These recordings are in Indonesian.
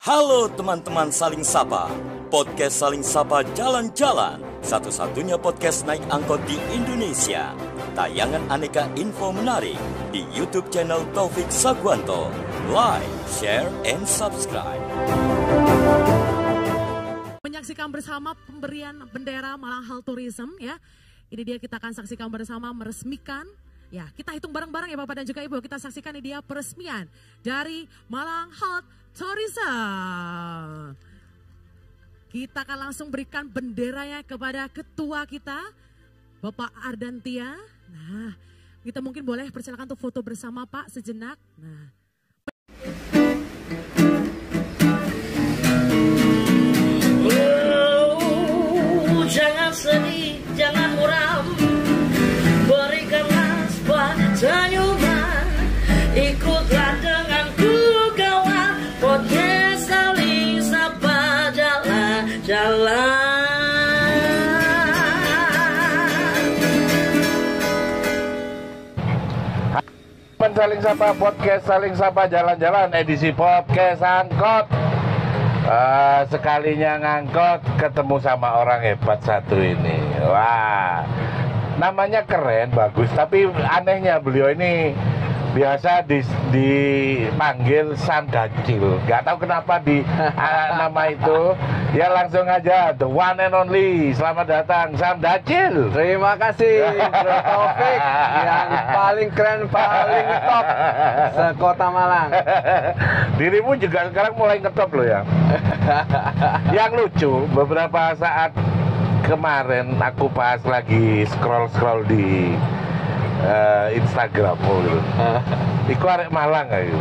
Halo teman-teman Saling Sapa, podcast Saling Sapa Jalan-Jalan, satu-satunya podcast naik angkot di Indonesia. Tayangan aneka info menarik di YouTube channel Taufik Sagwanto. Like, share, and subscribe. Menyaksikan bersama pemberian bendera Malang Health Tourism ya. Ini dia kita akan saksikan bersama meresmikan. Ya, kita hitung bareng-bareng ya Bapak dan juga Ibu. Kita saksikan ini dia peresmian dari Malang Health Tourism. Kita akan langsung berikan benderanya kepada ketua kita, Bapak Ardantia. Nah, kita mungkin boleh persilakan untuk foto bersama Pak sejenak. Nah. Oh, jangan sedih, jangan muram. Berikanlah sebuah senyuman. Ikutlah denganku kawan. Podcast Saling Sapa jalan-jalan. Saling Sapa podcast Saling Sapa jalan-jalan edisi podcast angkot. Sekalinya ngangkot ketemu sama orang hebat satu ini. Wah, namanya keren, bagus. Tapi anehnya beliau ini biasa dipanggil Sam Dacil. Gak tahu kenapa di nama itu. Ya langsung aja, the one and only. Selamat datang Sam Dacil. Terima kasih Bro Taufik, yang paling keren, paling top sekota Malang. Dirimu juga sekarang mulai ngetop loh ya. Yang lucu, beberapa saat kemarin aku pas lagi scroll di Instagram gitu. Iku arek Malang gitu.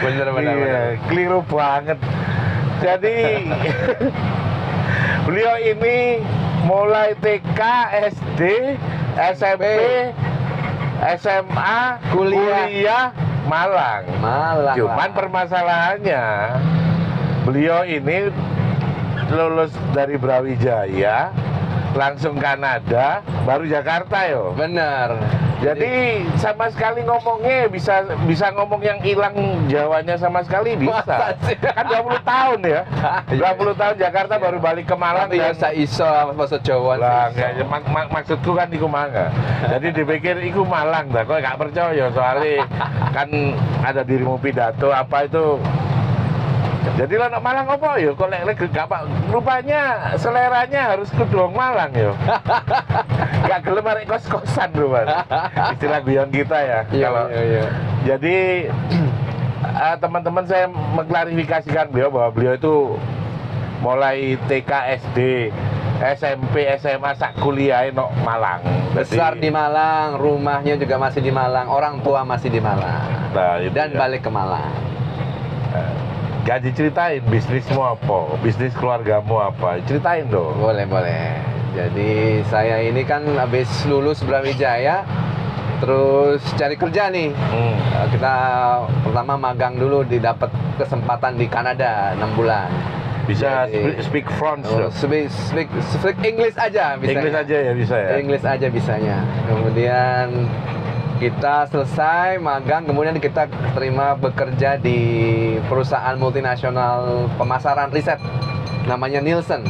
Bener. Keliru banget. Jadi beliau ini mulai TK, SD, SMP, SMA, kuliah Malang. Cuman permasalahannya beliau ini lulus dari Brawijaya, langsung Kanada, baru Jakarta yo. Bener. Jadi sama sekali ngomongnya bisa ngomong yang hilang Jawanya sama sekali bisa. Kan 20 tahun ya. 20 tahun Jakarta baru balik ke Malang. Tapi ya iso bahasa Jawa. Lah, maksudku kan iku mangga. Jadi dipikir iku Malang dah. Kok gak percaya soalnya kan ada dirimu pidato apa itu. Jadi lo nak Malang apa yo? Kok lek gak rupanya seleranya harus kedong Malang yo. Gak gelem arek kos-kosan rupanya. Istilah guyon kita ya. Iya. Jadi teman-teman saya mengklarifikasikan beliau bahwa beliau itu mulai TK, SD, SMP, SMA sak kuliah no Malang. Besar di Malang, rumahnya juga masih di Malang, orang tua masih di Malang. Nah, dan ya. balik ke Malang. Gak diceritain bisnismu apa, bisnis keluargamu apa, ceritain dong. Boleh. Jadi saya ini kan habis lulus Brawijaya, terus cari kerja nih. Kita pertama magang dulu, didapat kesempatan di Kanada 6 bulan. Bisa Jadi, speak French oh, dong. speak English aja bisa. English aja ya bisa ya. English aja bisanya. Kemudian kita selesai magang, kemudian kita terima bekerja di perusahaan multinasional pemasaran riset namanya Nielsen.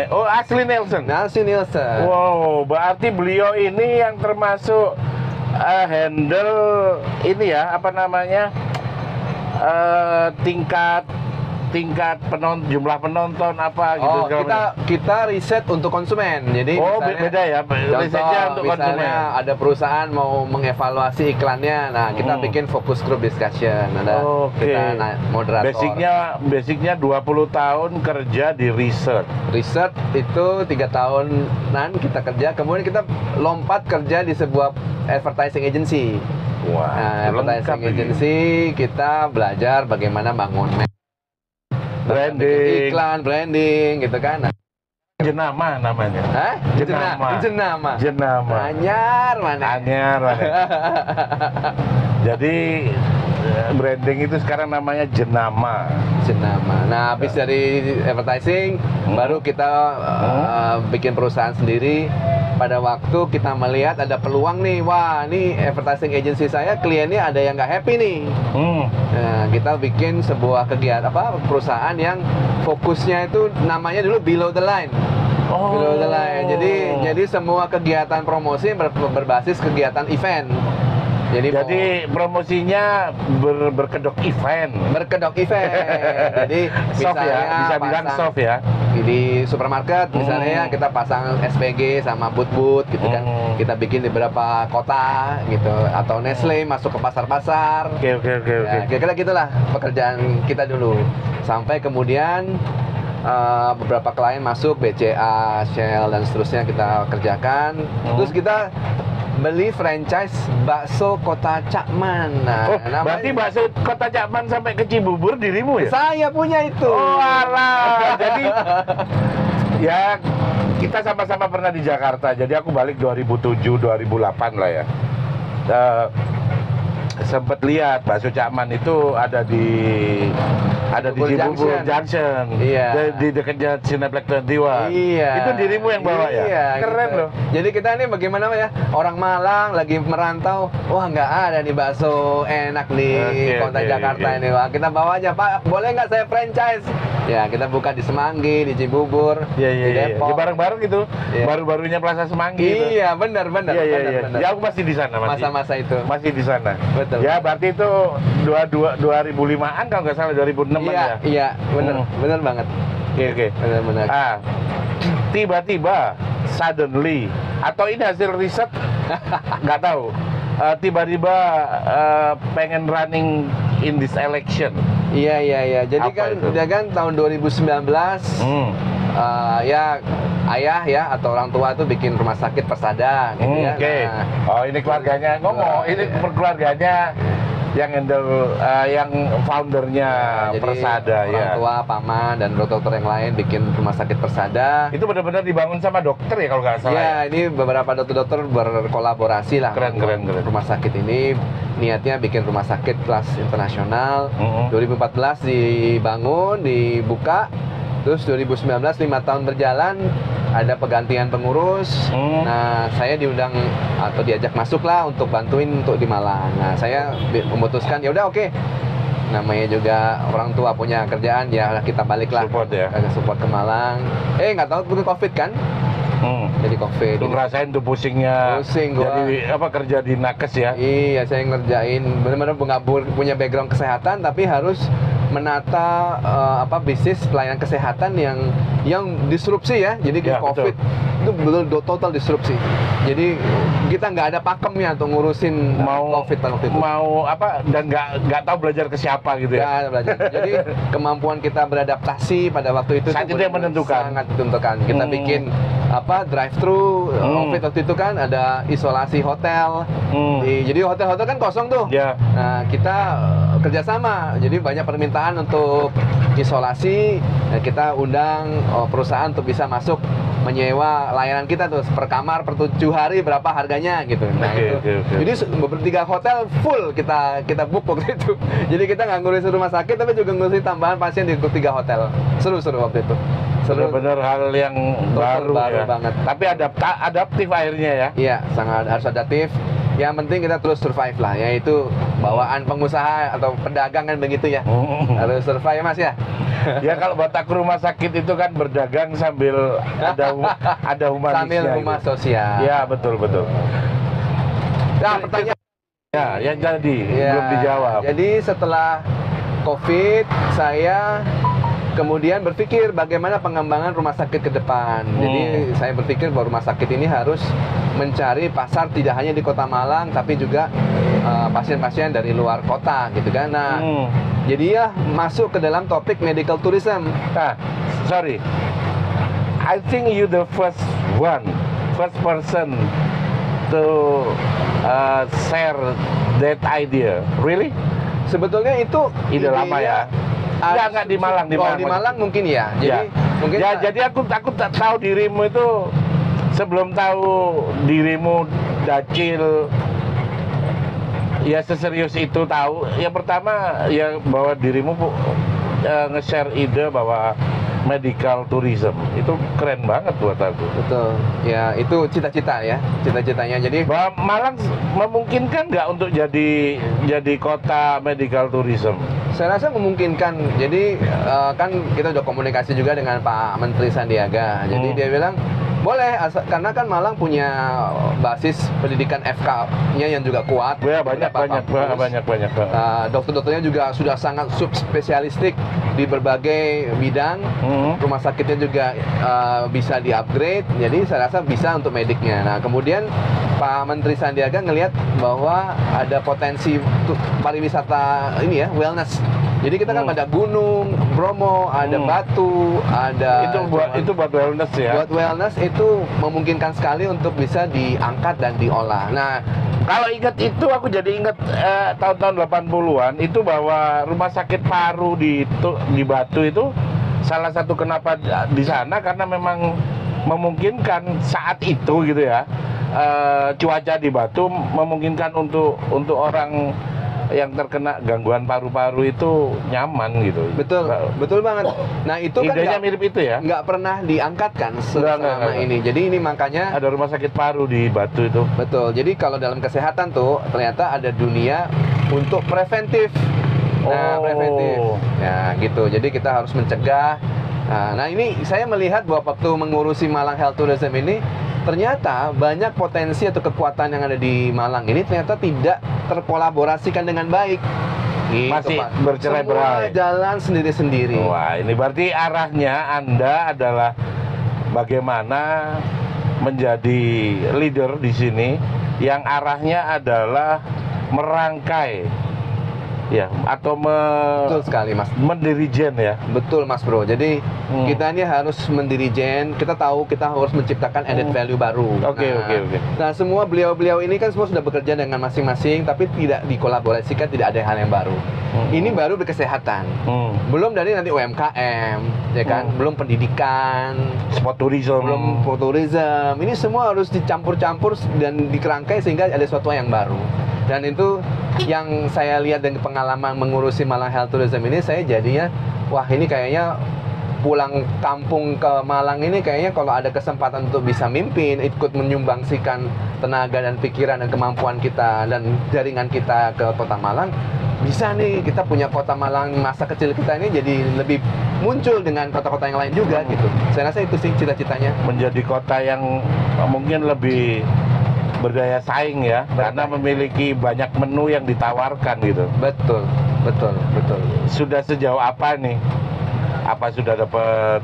Oh, asli Nielsen. Nielsen. Wow, berarti beliau ini yang termasuk handle ini ya, apa namanya? Tingkat jumlah penonton apa gitu. Oh, kita riset untuk konsumen. Jadi beda ya. Risetnya untuk konsumen. Ada perusahaan mau mengevaluasi iklannya. Nah, kita bikin focus group discussion. Ada kita moderator. Basicnya 20 tahun kerja di riset. Riset itu 3 tahunan kita kerja. Kemudian kita lompat kerja di sebuah advertising agency. Wah, nah, advertising agency kita belajar bagaimana bangun branding, iklan, branding gitu kan. Jenama namanya. Hah? Jenama. Anyar mana? Jadi branding itu sekarang namanya jenama. Nah, habis dari advertising baru kita bikin perusahaan sendiri. pada waktu kita melihat ada peluang nih, wah ini advertising agency saya kliennya ada yang nggak happy nih. Nah, kita bikin sebuah kegiatan perusahaan yang fokusnya itu namanya dulu below the line. Below the line. Jadi semua kegiatan promosi berbasis kegiatan event. Jadi promosinya berkedok event. Jadi soft ya, bisa bilang soft ya. Di supermarket misalnya kita pasang SPG sama booth gitu kan. Kita bikin di beberapa kota gitu, atau Nestle masuk ke pasar-pasar. Oke. Ya, kira-kira gitulah pekerjaan kita dulu. Sampai kemudian beberapa klien masuk, BCA, Shell dan seterusnya kita kerjakan. Terus kita beli franchise bakso Kota Cakman. Nah, berarti bakso Kota Cakman sampai ke Cibubur dirimu ya? Saya punya itu. Oh alah. Jadi ya kita sama-sama pernah di Jakarta. Jadi aku balik 2007, 2008 lah ya. Sempet lihat bakso Cakman itu ada di Cibubur Junction. Iya. Di dekat Cineplex 21. Iya. Itu dirimu yang bawa ya? Iya, Keren gitu loh. Jadi kita ini bagaimana ya? Orang Malang lagi merantau, wah nggak ada nih bakso enak di kota Jakarta ini. Wah, kita bawa aja, Pak. Boleh nggak saya franchise? Ya, kita buka di Semanggi, di Cibubur, di Depok. Ya, bareng-bareng gitu. Iya. Baru-barunya Plaza Semanggi. Iya, benar. Iya. Ya aku masih di sana, Masa-masa itu. Masih di sana. Betul. Ya, berarti itu 2005-an kalau nggak salah, 2006-an ya. Iya, benar banget. Oke. Benar. Tiba-tiba, suddenly, atau ini hasil riset, nggak tahu. Tiba-tiba pengen running in this election. Iya. Jadi Apa itu? dia kan tahun 2019. Ya ayah ya atau orang tua itu bikin rumah sakit Persada gitu ya. Oke. Nah, Ini keluarganya ngomong, ini keluarganya yang handle, yang foundernya jadi Persada orang ya. tua, paman dan dokter yang lain bikin rumah sakit Persada. Itu benar-benar dibangun sama dokter ya kalau nggak salah. Ya, ini beberapa dokter-dokter berkolaborasi lah. Keren. Rumah sakit ini niatnya bikin rumah sakit kelas internasional. 2014 dibangun, dibuka. Terus 2019 5 tahun berjalan, ada pergantian pengurus. Nah, saya diundang atau diajak masuk lah untuk bantuin untuk di Malang. Nah, saya memutuskan ya udah oke. Namanya juga orang tua punya kerjaan, ya kita baliklah support ke Malang. Nggak tahu itu Covid kan? Jadi Covid. Lu ngerasain tuh pusingnya. Pusing gua. Jadi kerja di nakes ya? Iya, saya ngerjain benar-benar punya background kesehatan tapi harus menata bisnis pelayanan kesehatan yang disrupsi ya. Jadi Ya, Covid itu betul total disrupsi. Jadi kita nggak ada pakemnya untuk ngurusin Covid pada waktu itu. Dan nggak tahu belajar ke siapa gitu ya? Nggak belajar. Jadi kemampuan kita beradaptasi pada waktu itu saat itu yang menentukan. Sangat menentukan. Kita bikin drive-thru Covid waktu itu kan ada isolasi hotel. Jadi hotel-hotel kan kosong tuh. Ya. Nah, kita kerjasama. Jadi banyak permintaan untuk isolasi. Nah, kita undang perusahaan untuk bisa masuk menyewa layanan kita tuh per kamar per 7 hari berapa harganya gitu. Nah, Okay. Jadi bertiga hotel full kita book waktu itu. Jadi kita nggak ngurusin rumah sakit tapi juga ngurusin tambahan pasien di 3 hotel. Seru waktu itu. Benar-benar hal yang baru ya. Banget. Tapi adaptif akhirnya ya. Iya, sangat harus adaptif. Yang penting kita terus survive lah, yaitu bawaan pengusaha atau pedagang kan begitu ya. Harus survive Mas ya. Ya kalau buat aku rumah sakit itu kan berdagang sambil ada humanisnya. Sambil humas sosial. Ya betul. Nah pertanyaan yang jadi belum dijawab. Jadi setelah Covid saya kemudian berpikir bagaimana pengembangan rumah sakit ke depan. Jadi saya berpikir bahwa rumah sakit ini harus mencari pasar tidak hanya di Kota Malang tapi juga pasien-pasien dari luar kota gitu kan. Nah, jadi ya masuk ke dalam topik medical tourism. Sorry, I think you the first person to share that idea. Really? Sebetulnya itu ide lama ya. Enggak di Malang, di Malang mungkin ya. Jadi mungkin jadi aku tak tahu dirimu itu sebelum tahu dirimu Dacil ya seserius itu tahu. Yang pertama ya bahwa dirimu nge-share ide bahwa medical tourism. Itu keren banget buat aku. Betul. Ya, itu cita-cita ya, cita-citanya. Jadi Malang memungkinkan nggak untuk jadi kota medical tourism? saya rasa memungkinkan. Jadi kan kita udah komunikasi juga dengan Pak Menteri Sandiaga. Jadi dia bilang boleh, karena kan Malang punya basis pendidikan FK-nya yang juga kuat. Ya, banyak. Dokter-dokternya juga sudah sangat subspesialistik di berbagai bidang. Rumah sakitnya juga bisa di-upgrade. Jadi saya rasa bisa untuk mediknya. Nah, kemudian Pak Menteri Sandiaga ngelihat bahwa ada potensi pariwisata ini ya, wellness. Jadi kita kan ada gunung, Bromo, ada batu, ada itu buat wellness ya. Buat wellness itu memungkinkan sekali untuk bisa diangkat dan diolah. Nah, kalau ingat itu aku jadi ingat tahun-tahun 80-an itu bahwa rumah sakit paru di Batu itu salah satu kenapa di sana karena memang memungkinkan saat itu gitu ya. Cuaca di Batu memungkinkan untuk orang yang terkena gangguan paru-paru itu nyaman gitu. Betul banget. Nah, itu kan idenya mirip itu ya. Nggak pernah diangkat kan selama ini. Jadi ini makanya ada rumah sakit paru di Batu itu. Betul. Jadi kalau dalam kesehatan tuh ternyata ada dunia untuk preventif. Nah, preventif. Ya, gitu. Jadi kita harus mencegah. Nah, ini saya melihat bahwa waktu mengurusi Malang Health Tourism ini ternyata banyak potensi atau kekuatan yang ada di Malang ini ternyata tidak terkolaborasikan dengan baik. Gitu, masih Pak. bercerai-berai. Semua jalan sendiri-sendiri. Wah, ini berarti arahnya Anda adalah bagaimana menjadi leader di sini yang arahnya adalah merangkai ya atau Betul sekali, Mas. mendirijen ya. Betul, Mas Bro. Jadi kita ini harus mendirijen. Kita tahu kita harus menciptakan added value baru. Oke. Nah, semua beliau-beliau ini kan semua sudah bekerja dengan masing-masing, tapi tidak dikolaborasikan, tidak ada hal yang baru. Ini baru berkesehatan. Belum dari nanti UMKM, ya kan? Belum pendidikan, Sport tourism. belum tourism. Ini semua harus dicampur-campur dan dikerangkai sehingga ada sesuatu yang baru. Dan itu yang saya lihat dari pengalaman mengurusi Malang Health Tourism ini, saya jadinya wah, ini kayaknya pulang kampung ke Malang ini kayaknya kalau ada kesempatan untuk bisa mimpin, ikut menyumbangsikan tenaga dan pikiran dan kemampuan kita dan jaringan kita ke kota Malang, bisa nih kita punya kota Malang masa kecil kita ini jadi lebih muncul dengan kota-kota yang lain juga gitu. Saya rasa itu sih cita-citanya. Menjadi kota yang mungkin lebih berdaya saing ya, karena memiliki banyak menu yang ditawarkan gitu. Betul. Sudah sejauh apa nih? Apa sudah dapat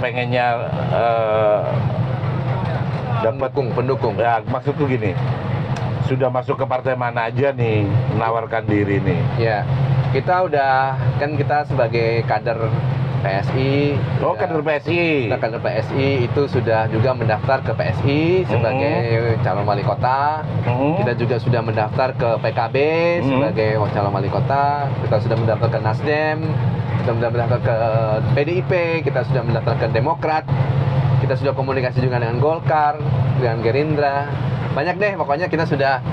pengennya dapat pendukung? Ya, maksudku gini. Sudah masuk ke partai mana aja nih menawarkan diri nih? Ya, kita udah kan kita sebagai kader PSI. Oh, kader PSI. Kita kader PSI itu sudah juga mendaftar ke PSI sebagai calon wali kota. Kita juga sudah mendaftar ke PKB sebagai calon wali kota. Kita sudah mendaftar ke Nasdem. Kita sudah mendaftar ke PDIP. Kita sudah mendaftar ke Demokrat. Kita sudah komunikasi juga dengan Golkar, dengan Gerindra. Banyak deh, pokoknya kita sudah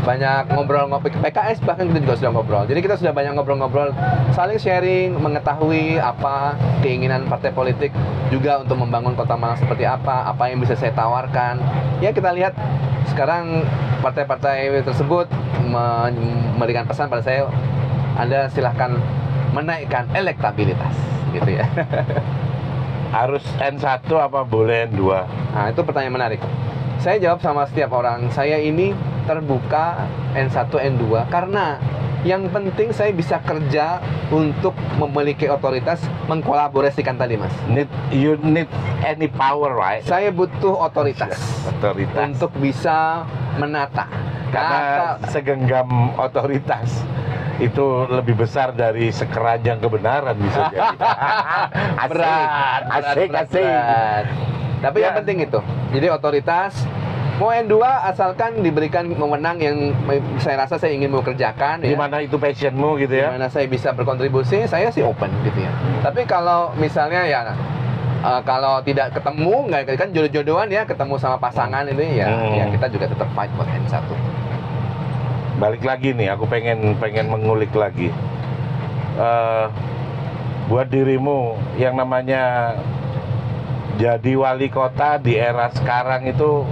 banyak ngobrol-ngobrol, PKS bahkan kita juga sudah ngobrol. Jadi kita sudah banyak ngobrol-ngobrol, saling sharing, mengetahui apa keinginan partai politik juga untuk membangun kota Malang seperti apa yang bisa saya tawarkan. Ya, kita lihat sekarang partai-partai tersebut memberikan pesan pada saya, Anda silahkan menaikkan elektabilitas gitu ya. Harus N1 apa boleh N2? Nah, itu pertanyaan menarik. Saya jawab sama setiap orang, saya ini terbuka N1, N2 karena yang penting saya bisa kerja untuk memiliki otoritas, mengkolaborasikan tadi, Mas. You need any power, right? Saya butuh otoritas. Untuk bisa menata. Karena segenggam otoritas itu lebih besar dari sekeranjang kebenaran bisa jadi. Asik. Tapi yang penting itu. Jadi otoritas mau N2 asalkan diberikan wewenang yang saya rasa saya ingin mengerjakan. Di mana itu passionmu gitu ya? Di mana saya bisa berkontribusi, saya sih open gitu ya. Tapi kalau misalnya ya kalau tidak ketemu, nggak kan jodoh-jodohan ya, ketemu sama pasangan ini ya kita juga tetap fight buat N1. Balik lagi nih, aku pengen mengulik lagi. buat dirimu yang namanya jadi wali kota di era sekarang itu,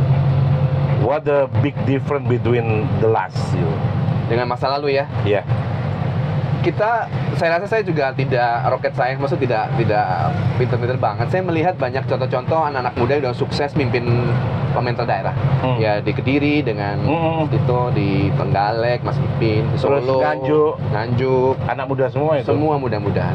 what the big difference between the last you? Dengan masa lalu ya. Iya. Saya rasa saya juga tidak rocket science, maksud tidak pinter-pinter banget. Saya melihat banyak contoh-contoh anak-anak muda yang udah sukses mimpin pemerintah daerah. Ya di Kediri dengan itu, di Trenggalek, Mas Ipin, di Solo, Nganjuk, anak muda semua itu. Semua muda-muda.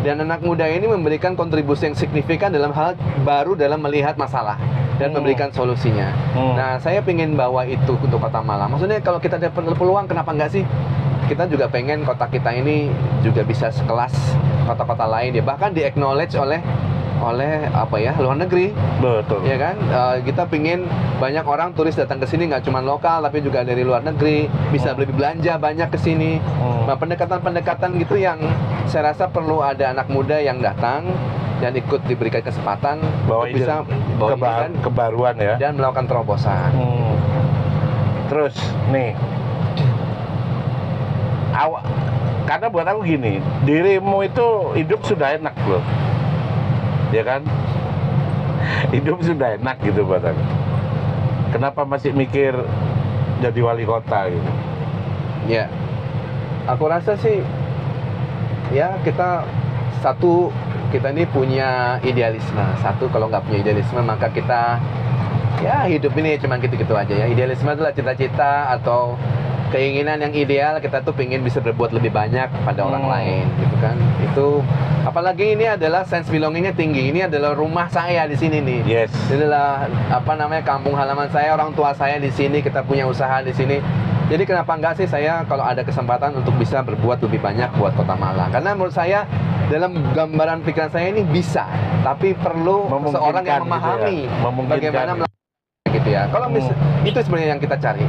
Dan anak muda ini memberikan kontribusi yang signifikan dalam hal baru dalam melihat masalah dan memberikan solusinya. Nah, saya ingin bawa itu untuk Kota Malang. Maksudnya kalau kita dapat peluang, kenapa enggak sih? Kita juga pengen kota kita ini juga bisa sekelas kota-kota lain ya, bahkan di-acknowledge oleh luar negeri. Betul. Ya kan? Kita pingin banyak orang turis datang ke sini, nggak cuma lokal tapi juga dari luar negeri, bisa lebih belanja banyak ke sini. Nah, pendekatan-pendekatan gitu yang saya rasa perlu ada anak muda yang datang dan ikut diberikan kesempatan bahwa untuk bisa bawa kebaruan ya, dan melakukan terobosan. Terus nih, karena buat aku gini, dirimu itu hidup sudah enak loh, ya kan? Hidup sudah enak gitu buat aku. Kenapa masih mikir jadi wali kota gitu? Ya, aku rasa sih, ya kita ini punya idealisme. Kalau nggak punya idealisme maka kita ya hidup ini cuma gitu-gitu aja ya. Idealisme adalah cita-cita atau keinginan yang ideal, kita tuh pengen bisa berbuat lebih banyak pada orang lain gitu kan. Itu apalagi ini adalah sense belongingnya tinggi. Ini adalah rumah saya di sini nih. Yes. Ini adalah kampung halaman saya, orang tua saya di sini, kita punya usaha di sini. Jadi kenapa enggak sih saya kalau ada kesempatan untuk bisa berbuat lebih banyak buat Kota Malang? Karena menurut saya dalam gambaran pikiran saya ini bisa, tapi perlu seorang yang memahami gitu ya? Bagaimana melakukan gitu ya. Kalau itu sebenarnya yang kita cari.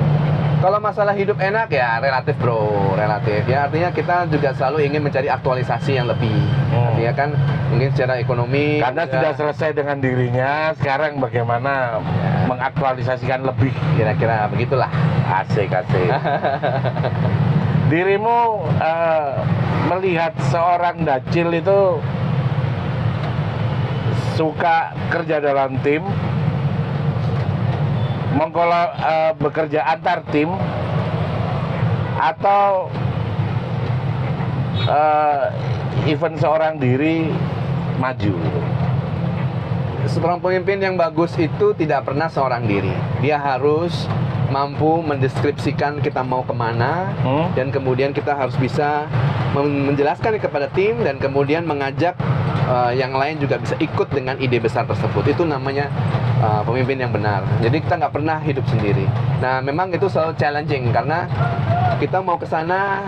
Kalau masalah hidup enak ya relatif bro, relatif ya, artinya kita juga selalu ingin mencari aktualisasi yang lebih. Artinya kan mungkin secara ekonomi karena sudah selesai dengan dirinya, sekarang bagaimana mengaktualisasikan lebih, kira-kira begitulah. Asik. Dirimu melihat seorang Dacil itu suka kerja dalam tim, bekerja antar tim, atau event seorang diri maju? Seorang pemimpin yang bagus itu tidak pernah seorang diri. Dia harus mampu mendeskripsikan kita mau kemana, dan kemudian kita harus bisa menjelaskan kepada tim, dan kemudian mengajak yang lain juga bisa ikut dengan ide besar tersebut. Itu namanya pemimpin yang benar. Jadi kita nggak pernah hidup sendiri. Nah, memang itu selalu challenging karena kita mau ke sana,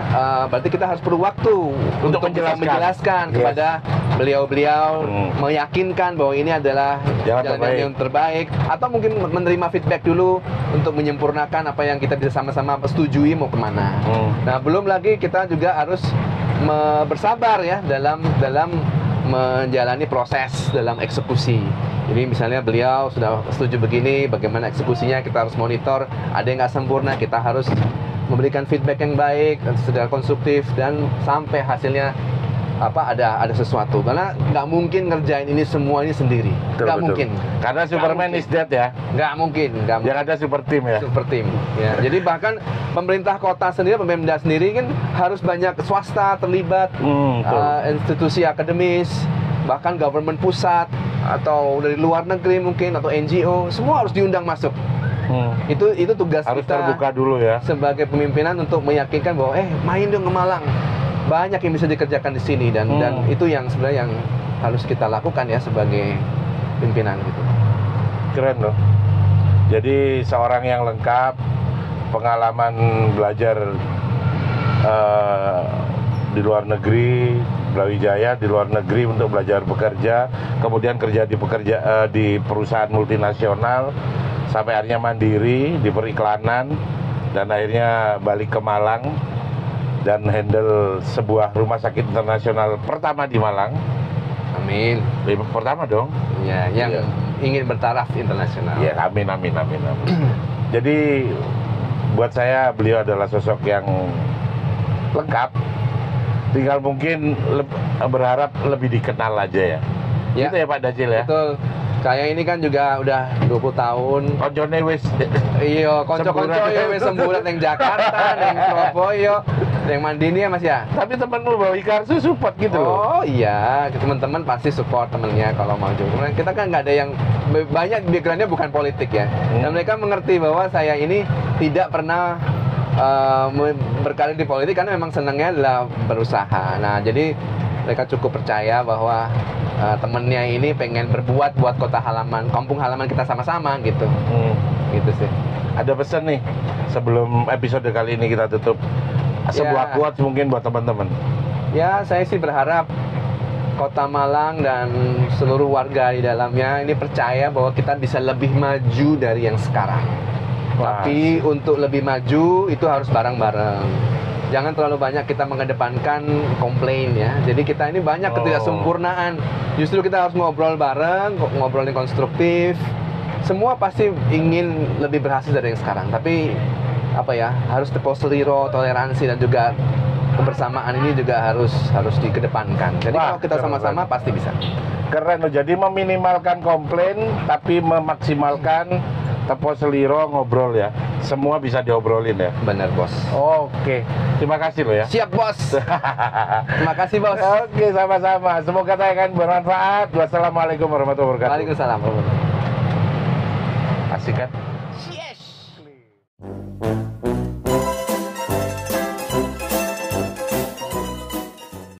berarti kita harus perlu waktu untuk menjelaskan kepada beliau-beliau, meyakinkan bahwa ini adalah jalan yang terbaik, atau mungkin menerima feedback dulu untuk menyempurnakan apa yang kita bisa sama-sama setujui mau kemana. Nah, belum lagi kita juga harus bersabar ya dalam menjalani proses dalam eksekusi. Jadi misalnya beliau sudah setuju begini, bagaimana eksekusinya kita harus monitor. Ada yang nggak sempurna, kita harus memberikan feedback yang baik, secara konstruktif, dan sampai hasilnya ada sesuatu. Karena nggak mungkin ngerjain ini semua ini sendiri, nggak mungkin. Karena Superman is dead ya. Nggak mungkin. Yang ada super team ya. Super team. Ya. Jadi bahkan pemerintah kota sendiri, Pemda sendiri kan harus banyak swasta terlibat, institusi akademis, bahkan government pusat atau dari luar negeri mungkin, atau NGO, semua harus diundang masuk. Itu tugas harus kita terbuka dulu ya sebagai pemimpinan untuk meyakinkan bahwa main dong ke Malang, banyak yang bisa dikerjakan di sini, dan itu yang sebenarnya yang harus kita lakukan ya sebagai pimpinan gitu. Keren loh. Jadi seorang yang lengkap, pengalaman belajar di luar negeri, Brawijaya di luar negeri untuk belajar bekerja, kemudian kerja di perusahaan multinasional, sampai akhirnya mandiri di periklanan, dan akhirnya balik ke Malang dan handle sebuah rumah sakit internasional pertama di Malang. Amin. Pertama dong. Ya, yang ingin bertaraf internasional. Ya, amin. Jadi buat saya beliau adalah sosok yang lengkap. Tinggal mungkin berharap lebih dikenal aja ya. Ya. Gitu ya Pak Dacil ya. Betul. Saya ini kan juga udah 20 tahun. Koncone wis Iya, konco-konco ya wis sembulat yang Jakarta, yang Surabaya, yang Mandini ya Mas ya. tapi temenmu Bawi Karsu support gitu loh. Oh iya, teman-teman pasti support temennya kalau mau juga. Kita kan nggak ada yang banyak backgroundnya bukan politik ya. Dan mereka mengerti bahwa saya ini tidak pernah berkarir di politik karena memang senangnya adalah berusaha. Nah jadi mereka cukup percaya bahwa temennya ini pengen berbuat buat kota halaman, kampung halaman kita sama-sama gitu. Gitu sih. Ada pesan nih sebelum episode kali ini kita tutup. Sebuah quotes mungkin buat teman-teman. Ya, saya sih berharap Kota Malang dan seluruh warga di dalamnya ini percaya bahwa kita bisa lebih maju dari yang sekarang. Wah. Tapi untuk lebih maju itu harus bareng-bareng. Jangan terlalu banyak kita mengedepankan komplain ya. Jadi kita ini banyak ketidaksempurnaan. Justru kita harus ngobrol bareng, ngobrol yang konstruktif. Semua pasti ingin lebih berhasil dari yang sekarang. Tapi apa ya, harus deposeliro, toleransi dan juga kebersamaan ini juga harus dikedepankan. Jadi kalau kita sama-sama pasti bisa. Keren loh. Jadi meminimalkan komplain tapi memaksimalkan teposeliro ngobrol ya. Semua bisa diobrolin ya. Benar bos. Oke. Terima kasih loh ya. Siap bos. Terima kasih bos. Oke, sama-sama. Semoga tayangan bermanfaat. Wassalamualaikum warahmatullahi wabarakatuh. Waalaikumsalam. Asik kan? Yes.